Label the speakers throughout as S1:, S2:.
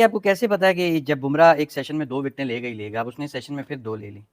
S1: आपको कैसे पता है कि जब बुमराह एक सेशन में 2 विकेटें लेगा, अब उसने सेशन में फिर 2 ले ली?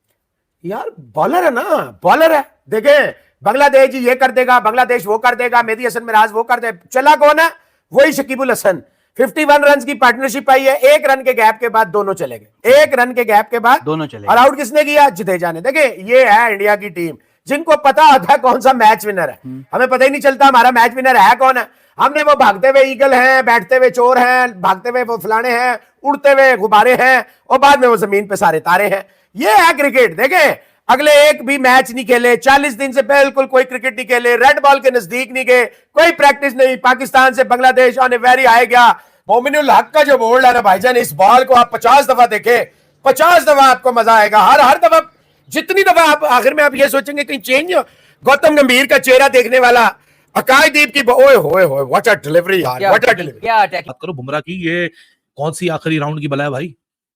S2: यार बॉलर है ना, बॉलर है। देखे बांग्लादेश ये कर देगा, बांग्लादेश वो कर देगा, मेहदी हसन मिराज वो कर दे, चला कौन है? वही शकीबुल हसन। 51 रन की पार्टनरशिप आई है, 1 रन के गैप के बाद दोनों चले गए, 1 रन के गैप के बाद
S1: दोनों चले
S2: और आउट किसने किया? जडेजा ने। देखे ये है इंडिया की टीम जिनको पता होता है कौन सा मैच विनर है। हमें पता ही नहीं चलता हमारा मैच विनर है कौन है। हमने वो भागते हुए ईगल हैं, बैठते हुए चोर हैं, भागते हुए वो फलाने हैं, उड़ते हुए गुब्बारे हैं, और बाद में वो जमीन पे सारे तारे हैं। ये है क्रिकेट। देखे अगले एक भी मैच नहीं खेले, 40 दिन से बिल्कुल कोई क्रिकेट नहीं खेले, रेड बॉल के नजदीक नहीं गए, कोई प्रैक्टिस नहीं। पाकिस्तान से बांग्लादेश ऑन ए वेरी आए गया। मोमिनुल हक का जो बोल्ड है ना भाईजान, इस बॉल को आप 50 दफा देखे, 50 दफा आपको मजा आएगा। हर दफा, जितनी दफा आप आखिर में आप ये सोचेंगे कहीं चेंज हो। गौतम गंभीर का चेहरा देखने वाला, आकाशदीप की ओए होए होए, व्हाट अ डिलीवरी यार, व्हाट अ डिलीवरी।
S3: क्या अटैक करो बुमराह की, ये कौन सी आखिरी राउंड की बला है भाई?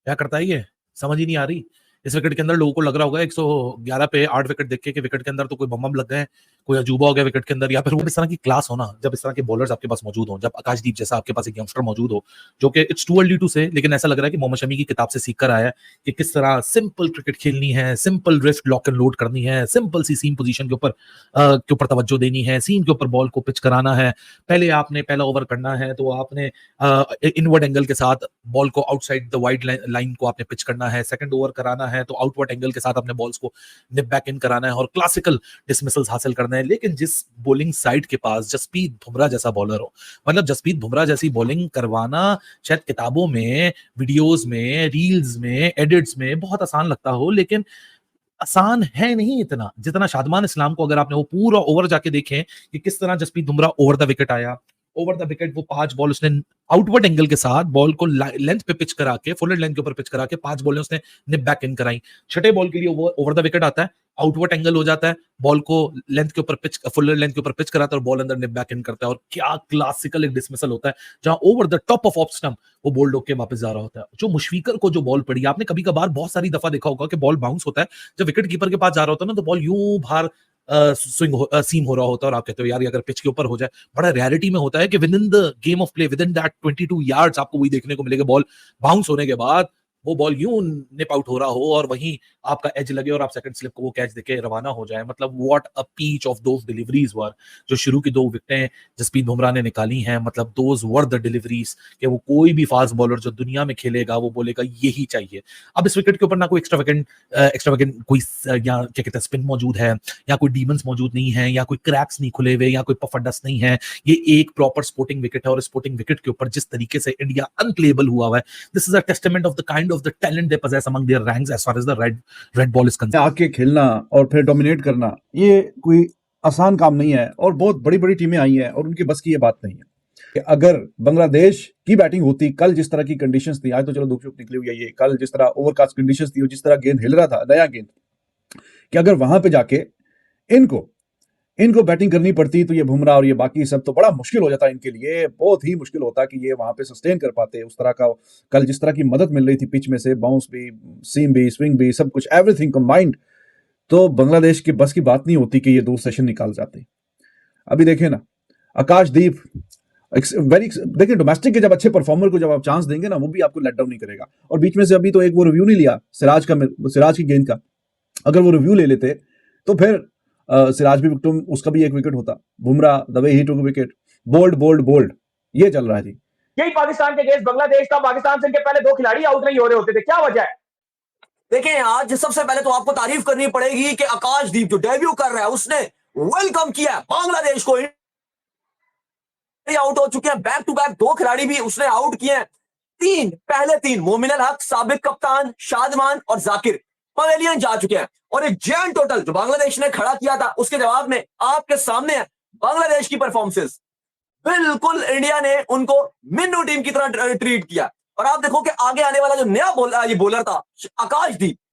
S3: क्या करता है ये, समझ ही नहीं आ रही। इस विकेट के अंदर लोगों को लग रहा होगा 111 पे 8 विकेट देख के विकेट के अंदर तो कोई बम लग गए, कोई अजूबा हो गया विकेट के अंदर, या फिर वो इस तरह की क्लास हो ना, जब इस तरह के बॉलर्स आपके पास मौजूद हो, जब आकाशदीप जैसा आपके पास एक यंगस्टर मौजूद हो, जो कि इट्स टू अर्ली टू से, लेकिन ऐसा लग रहा है कि मोहम्मद शमी की किताब से सीख कर आया है कि किस तरह सिंपल क्रिकेट खेलनी है, simple wrist lock and load करनी है, सिंपल सी सीम पोजीशन के ऊपर तवज्जो देनी है, सीम के ऊपर बॉल को पिच कराना है। पहले आपने पहला ओवर करना है तो आपने इनवर्ड एंगल के साथ बॉल को आउटसाइड द वाइड लाइन को आपने पिच करना है, सेकंड ओवर कराना है तो आउटवर्ड एंगल के साथ अपने बॉल्स को निप बैक इन कराना है और क्लासिकल डिसमिसल्स हासिल करना है। लेकिन जिस बॉलिंग साइड के पास जसप्रीत बुमराह जैसा बॉलर हो, मतलब जसप्रीत बुमराह जैसी बॉलिंग करवाना शायद किताबों में, वीडियोस में, रील्स में, एडिट्स में बहुत आसान लगता हो, लेकिन आसान है नहीं इतना जितना शादमान इस्लाम को, अगर आपने वो पूरा ओवर जाके देखें कि किस तरह Jasprit Bumrah over the wicket आया, ओवर द विकेट वो 5 बॉल उसने आउटवर्ड एंगल के साथ बॉल को लेंथ पे पिच करा के, फुल लेंथ के ऊपर पिच करा के 5 बॉलें उसने निप बैक इन कराई। छठे बॉल के लिए वो ओवर द विकेट आता है, आउटवर्ड एंगल हो जाता है, बॉल को लेंथ के ऊपर पिच, फुल लेंथ के ऊपर पिच कराता है और बॉल अंदर निप बैक इन करता है। और क्या क्लासिकल एक डिसमिसल होता है जहां over the top of off stump वो बॉल डोक के वापस जा रहा होता है। जो मुशफिकर को जो बॉल पड़ी, आपने कभी कभार बहुत सारी दफा देखा होगा कि बॉल बाउंस होता है, जब विकेट कीपर के पास जा रहा होता है ना तो बॉल यूं बाहर सीम हो रहा होता है और आप कहते हो यार अगर पिच के ऊपर हो जाए। बड़ा रियलिटी में होता है कि with in the game of play, with in that 22 yards आपको वही देखने को मिलेगा, बॉल बाउंस होने के बाद वो बॉल यूं निप आउट हो रहा हो और वहीं आपका एज लगे और आप सेकंड स्लिप को वो कैच देके रवाना हो जाए। मतलब what a pitch of those deliveries were, जो शुरू की 2 विकेटें जसप्रीत बुमराह ने निकाली हैं, मतलब दोस वर द डिलीवरीज कि वो कोई भी फास्ट बॉलर जो दुनिया में खेलेगा वो बोलेगा यही चाहिए। अब इस विकेट के ऊपर ना कोई एक्स्ट्रावेगेंट कोई या क्या कहते हैं स्पिन मौजूद है, या कोई डीमंस मौजूद नहीं है, या कोई क्रैक्स नहीं खुले हुए, या कोई पफ डस्ट नहीं है। ये एक प्रॉपर स्पोर्टिंग विकेट है और स्पोर्टिंग विकेट के ऊपर जिस तरीके से इंडिया अनप्लेबल हुआ है, this is a testament of the kind of the talent they possess among their ranks as far as the red ball is concerned.
S4: आके खेलना और फिर डोमिनेट करना ये कोई आसान काम नहीं है, और बहुत बड़ी बड़ी टीमें आई हैं और उनकी बस की ये बात नहीं है कि अगर बांग्लादेश की बैटिंग होती, कल जिस तरह की कंडीशंस थी, आज तो चलो 2 चुप निकली हुई है ये, कल जिस तरह ओवरकास्ट कंडीशंस थी और जिस तरह गेंद हिल रहा था, नया गेंद, कि अगर वहां पे जाके इनको बैटिंग करनी पड़ती तो ये बुमराह और ये बाकी सब तो बड़ा मुश्किल हो जाता इनके लिए, बहुत ही मुश्किल होता कि ये वहां पे सस्टेन कर पाते उस तरह का। कल जिस तरह की मदद मिल रही थी पिच में से, बाउंस भी, सीम भी, स्विंग भी, सब कुछ, एवरीथिंग कंबाइंड, तो बांग्लादेश की बस की बात नहीं होती कि ये 2 सेशन निकाल जाते। अभी देखें ना आकाशदीप, देखिए डोमेस्टिक के जब अच्छे परफॉर्मर को जब आप चांस देंगे ना, वो भी आपको लेट डाउन नहीं करेगा। और बीच में से अभी तो एक वो रिव्यू नहीं लिया सिराज की गेंद का, अगर वो रिव्यू ले लेते तो फिर सिराज भी उसका भी एक विकेट होता। Bumrah the way he took wicket, bowled bowled bowled, ये चल रहा है जी।
S5: यही पाकिस्तान के अगेंस्ट बांग्लादेश था। पाकिस्तान से इनके पहले 2 खिलाड़ी आउट नहीं हो रहे होते थे, क्या वजह है?
S6: देखें आज सबसे पहले तो आपको तारीफ करनी पड़ेगी कि आकाशदीप जो डेब्यू कर रहा है उसने वेलकम किया बांग्लादेश को। आउट हो चुके हैं बैक टू बैक, 2 खिलाड़ी भी उसने आउट किए हैं। पहले 3 मोमिनुल हक, साबिक कप्तान शादमान और जाकिर पवेलियन जा चुके हैं। और एक जैन टोटल जो बांग्लादेश ने खड़ा किया था उसके जवाब में आपके सामने है बांग्लादेश की परफॉर्मेंसेस। बिल्कुल इंडिया ने उनको मिन्नू टीम की तरह ट्रीट किया। और आप देखो कि आगे आने वाला जो नया बॉलर था आकाशदीप,